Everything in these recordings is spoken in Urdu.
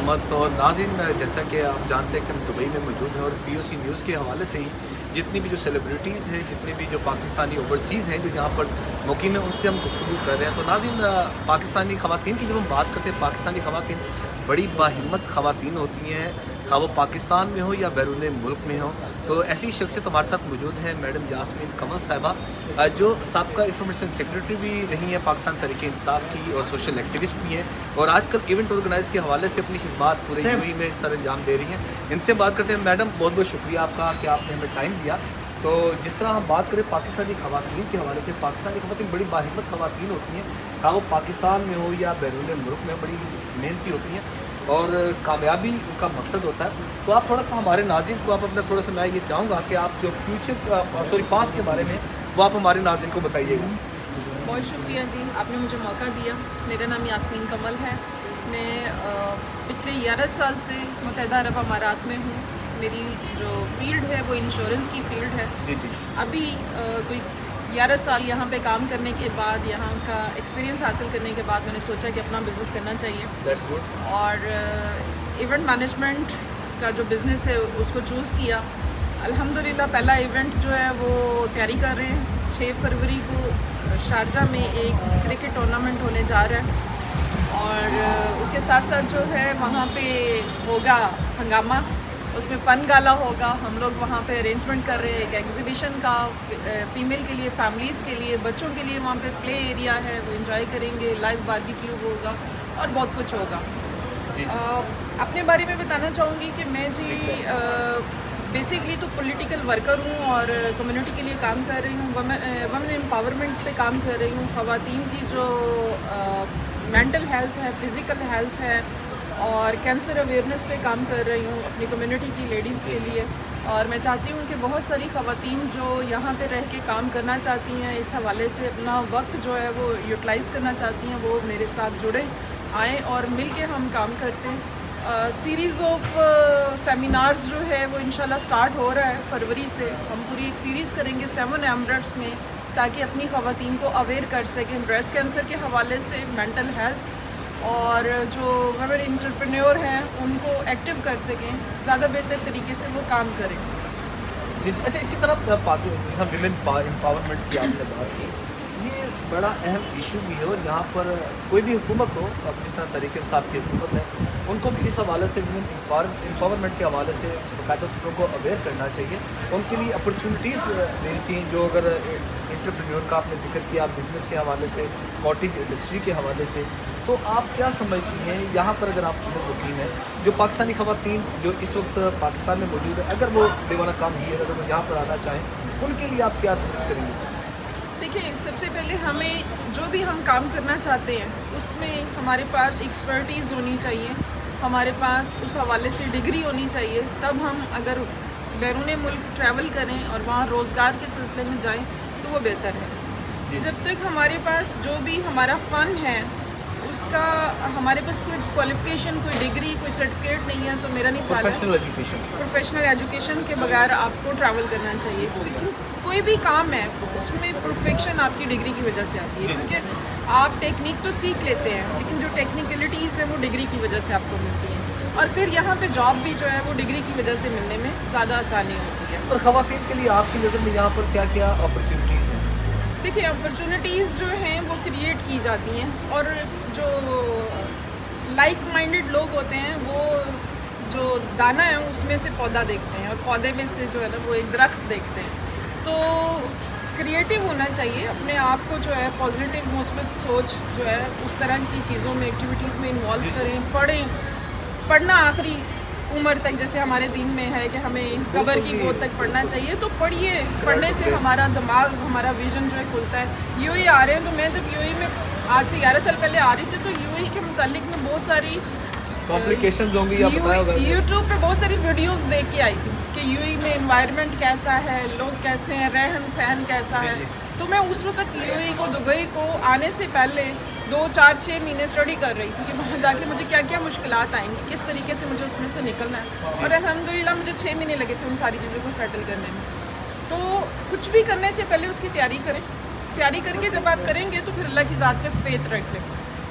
احمد. تو ناظرین جیسا کہ آپ جانتے ہیں کہ ہم دبئی میں موجود ہیں اور POC نیوز کے حوالے سے ہی جتنی بھی جو سیلیبریٹیز ہیں, جتنے بھی جو پاکستانی اوورسیز ہیں جو یہاں پر مقیم ہیں, ان سے ہم گفتگو کر رہے ہیں. تو ناظرین پاکستانی خواتین کی جب ہم بات کرتے ہیں, پاکستانی خواتین بڑی باہمت خواتین ہوتی ہیں, خواہ وہ پاکستان میں ہو یا بیرون ملک میں ہو. تو ایسی شخصیت ہمارے ساتھ موجود ہیں میڈم یاسمین کمل صاحبہ, جو سابقہ انفارمیشن سیکریٹری بھی رہی ہیں پاکستان تحریک انصاف کی اور سوشل ایکٹیوسٹ بھی ہیں, اور آج کل ایونٹ آرگنائز کے حوالے سے اپنی خدمات پورے UAE میں سر انجام دے رہی ہیں. ان سے بات کرتے ہیں. میڈم بہت بہت شکریہ آپ کا کہ آپ نے ہمیں ٹائم دیا. تو جس طرح ہم بات کریں پاکستانی خواتین کے حوالے سے, پاکستانی خواتین بڑی باہمت خواتین ہوتی ہیں, خواہ وہ پاکستان میں ہو یا بیرون ملک میں, بڑی محنتی ہوتی ہیں اور کامیابی ان کا مقصد ہوتا ہے. تو آپ تھوڑا سا ہمارے ناظرین کو آپ اپنا تھوڑا سا, میں یہ چاہوں گا کہ آپ جو فیوچر پاسٹ کے بارے میں وہ آپ ہمارے ناظرین کو بتائیے گا. بہت شکریہ جی, آپ نے مجھے موقع دیا. میرا نام یاسمین کمل ہے. میں پچھلے 11 سال سے متحدہ عرب امارات میں ہوں. میری جو فیلڈ ہے وہ انشورنس کی فیلڈ ہے. جی جی. ابھی کوئی 11 سال یہاں پہ کام کرنے کے بعد, یہاں کا ایکسپیرینس حاصل کرنے کے بعد میں نے سوچا کہ اپنا بزنس کرنا چاہیے. That's good. اور ایونٹ مینجمنٹ کا جو بزنس ہے اس کو چوز کیا. الحمدللہ پہلا ایونٹ جو ہے وہ تیاری کر رہے ہیں. 6 فروری کو شارجہ میں ایک کرکٹ ٹورنامنٹ ہونے جا رہا ہے, اور اس کے ساتھ ساتھ جو ہے وہاں پہ ہوگا ہنگامہ, اس میں فن گالا ہوگا. ہم لوگ وہاں پہ ارینجمنٹ کر رہے ہیں ایک ایگزیبیشن کا, فیمیل کے لیے, فیملیز کے لیے, بچوں کے لیے. وہاں پہ پلے ایریا ہے, وہ انجوائے کریں گے, لائیو باربیکیو ہوگا اور بہت کچھ ہوگا. اپنے بارے میں بتانا چاہوں گی کہ میں جی بیسکلی تو پولیٹیکل ورکر ہوں اور کمیونٹی کے لیے کام کر رہی ہوں. وومن امپاورمنٹ پہ کام کر رہی ہوں. خواتین کی جو مینٹل ہیلتھ ہے, فزیکل ہیلتھ ہے, اور کینسر اویئرنیس پہ کام کر رہی ہوں اپنی کمیونٹی کی لیڈیز کے لیے. اور میں چاہتی ہوں کہ بہت ساری خواتین جو یہاں پہ رہ کے کام کرنا چاہتی ہیں, اس حوالے سے اپنا وقت جو ہے وہ یوٹیلائز کرنا چاہتی ہیں, وہ میرے ساتھ جڑیں, آئیں اور مل کے ہم کام کرتے ہیں. سیریز آف سیمینارز جو ہے وہ انشاءاللہ سٹارٹ ہو رہا ہے فروری سے. ہم پوری ایک سیریز کریں گے 7 ایمریٹس میں, تاکہ اپنی خواتین کو اویئر کر سکیں بریسٹ کینسر کے حوالے سے, مینٹل ہیلتھ, اور جو ویمن انٹرپرینور ہیں ان کو ایکٹیو کر سکیں, زیادہ بہتر طریقے سے وہ کام کریں. جی جی. اچھا, اسی طرح جیسا ویمن امپاورمنٹ کی آپ نے بات کی, یہ بڑا اہم ایشو بھی ہے, اور یہاں پر کوئی بھی حکومت ہو, اب جس طرح تحریک انصاف کی حکومت ہے, ان کو بھی اس حوالے سے ویمن امپاورمنٹ کے حوالے سے باقاعدہ ان کو اویئر کرنا چاہیے. ان کے لیے اپرچونیٹیز دینی چاہیے. جو اگر انٹرپرینور کا آپ نے ذکر کیا, بزنس کے حوالے سے, کاٹیج انڈسٹری کے حوالے سے, تو آپ کیا سمجھتی ہیں یہاں پر اگر آپ ادھر مقیم ہیں, جو پاکستانی خواتین جو اس وقت پاکستان میں موجود ہیں, اگر وہ دیوانہ کام ہی ہے, اگر وہ یہاں پر آنا چاہیں, ان کے لیے آپ کیا سجیسٹ کریں گے؟ دیکھیں, سب سے پہلے ہمیں جو بھی ہم کام کرنا چاہتے ہیں اس میں ہمارے پاس ایکسپرٹیز ہونی چاہیے, ہمارے پاس اس حوالے سے ڈگری ہونی چاہیے. تب ہم اگر بیرون ملک ٹریول کریں اور وہاں روزگار کے سلسلے میں جائیں تو وہ بہتر ہے. جب تک ہمارے پاس جو بھی ہمارا فن ہے اس کا ہمارے پاس کوئی کوالیفیکیشن, کوئی ڈگری, کوئی سرٹیفکیٹ نہیں ہے, تو میرا نہیں خیال ہے پروفیشنل ایجوکیشن کے بغیر آپ کو ٹریول کرنا چاہیے. کوئی بھی کام ہے اس میں پرفیکشن آپ کی ڈگری کی وجہ سے آتی ہے, کیونکہ آپ ٹیکنیک تو سیکھ لیتے ہیں لیکن جو ٹیکنیکلٹیز ہیں وہ ڈگری کی وجہ سے آپ کو ملتی ہیں, اور پھر یہاں پہ جاب بھی جو ہے وہ ڈگری کی وجہ سے ملنے میں زیادہ آسانی ہوتی ہے. اور خواتین کے لیے آپ کی نظر میں یہاں پر کیا کیا اپرچونیٹیز ہیں؟ دیکھیے, اپرچونیٹیز جو ہیں وہ کریٹ کی جاتی ہیں, اور جو لائک مائنڈڈ لوگ ہوتے ہیں وہ جو دانہ ہے اس میں سے پودا دیکھتے ہیں, اور پودے میں سے جو ہے نا وہ ایک درخت دیکھتے ہیں. تو کریٹیو ہونا چاہیے, اپنے آپ کو جو ہے پازیٹیو مثبت سوچ جو ہے اس طرح کی چیزوں میں, ایکٹیویٹیز میں انوالو کریں. پڑھنا آخری عمر تک, جیسے ہمارے دین میں ہے کہ ہمیں قبر کی گود تک پڑھنا چاہیے, تو پڑھیے. پڑھنے سے ہمارا دماغ, ہمارا ویژن جو ہے کھلتا ہے. UAE آ رہے ہیں, تو میں جب UAE میں آج سے 11 سال پہلے آ رہی تھی تو UAE کے متعلق میں بہت ساری کمپلیکیشنز ہوں گی, یوٹیوب پہ بہت ساری ویڈیوز دیکھ کے آئی تھی کہ UAE میں انوائرمنٹ کیسا ہے, لوگ کیسے ہیں, رہن سہن کیسا ہے. تو میں اس وقت UAE کو, دبئی کو آنے سے پہلے 2, 4, 6 مہینے اسٹڈی کر رہی تھی کہ وہاں جا کے مجھے کیا کیا مشکلات آئیں گی, کس طریقے سے مجھے اس میں سے نکلنا ہے. اور الحمدللہ مجھے 6 مہینے لگے تھے ان ساری چیزوں کو سیٹل کرنے میں. تو کچھ بھی کرنے سے پہلے اس کی تیاری کریں. تیاری کر کے جب آپ کریں گے تو پھر اللہ کی ذات پہ فیتھ رکھ لیں.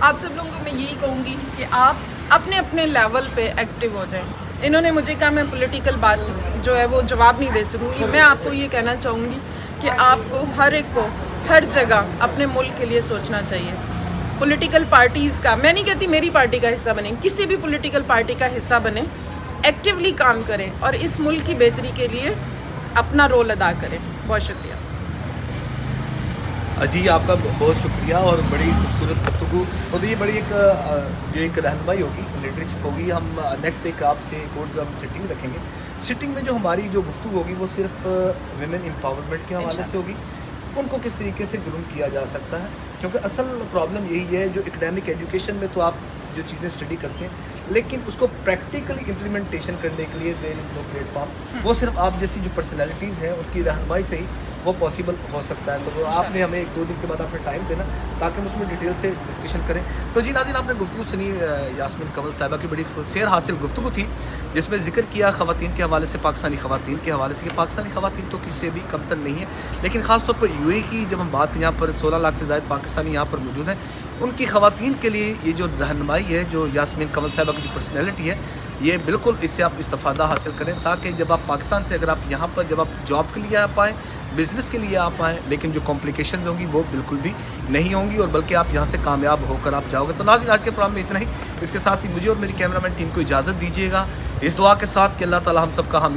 آپ سب لوگوں کو میں یہی کہوں گی کہ آپ اپنے اپنے لیول پہ ایکٹیو ہو جائیں. انہوں نے مجھے کہا میں پولیٹیکل بات جو ہے وہ جواب نہیں دے سکوں گی. میں آپ کو یہ کہنا چاہوں گی کہ آپ کو ہر ایک کو ہر جگہ اپنے ملک کے لیے سوچنا چاہیے. پولیٹیکل پارٹیز کا میں نہیں کہتی میری پارٹی کا حصہ بنیں, کسی بھی پولیٹیکل پارٹی کا حصہ بنیں, ایکٹیولی کام کریں اور اس ملک کی بہتری کے لیے اپنا رول ادا کریں. بہت شکریہ. جی آپ کا بہت شکریہ اور بڑی خوبصورت گفتگو. اور یہ بڑی ایک رہنمائی ہوگی, لیڈرشپ ہوگی. ہم نیکسٹ ایک آپ سے ایک اور ہم سٹنگ رکھیں گے. سٹنگ میں جو ہماری جو گفتگو ہوگی وہ صرف ویمن امپاورمنٹ کے حوالے سے ہوگی. ان کو کس طریقے سے گروم کیا جا سکتا ہے, کیونکہ اصل پرابلم یہی ہے جو اکیڈیمک ایجوکیشن میں تو آپ جو چیزیں اسٹڈی کرتے ہیں لیکن اس کو پریکٹیکلی امپلیمنٹیشن کرنے کے لیے دیر از نو پلیٹ فارم. وہ صرف آپ جیسی جو پرسنالٹیز ہیں ان کی رہنمائی سے ہی وہ پاسبل ہو سکتا ہے. تو آپ نے ہمیں 1-2 دن کے بعد اپنا ٹائم دینا تاکہ ہم اس میں ڈیٹیل سے ڈسکشن کریں. تو جی ناظرین, آپ نے گفتگو سنی یاسمین کنول صاحبہ کی, بڑی سیر حاصل گفتگو تھی جس میں ذکر کیا خواتین کے حوالے سے, پاکستانی خواتین کے حوالے سے کہ پاکستانی خواتین تو کسی سے بھی کمتر نہیں ہیں, لیکن خاص طور پر یو اے کی جب ہم بات کریں, یہاں پر 16 لاکھ سے زائد پاکستانی یہاں پر موجود ہیں. ان کی خواتین کے لیے یہ جو رہنمائی ہے, جو یاسمین کنول صاحبہ کی جو پرسنالٹی ہے, یہ بالکل اس سے آپ استفادہ حاصل کریں تاکہ جب آپ پاکستان سے اگر آپ یہاں پر جب آپ جاب کے لیے آپ آئیں, بزنس کے لیے آپ آئیں, لیکن جو کمپلیکیشنز ہوں گی وہ بالکل بھی نہیں ہوں گی اور بلکہ آپ یہاں سے کامیاب ہو کر آپ جاؤ گے. تو ناظرین, آج کے پروگرام میں اتنا ہی. اس کے ساتھ ہی مجھے اور میری کیمرہ مین ٹیم کو اجازت دیجیے گا اس دعا کے ساتھ کہ اللہ تعالی ہم سب کا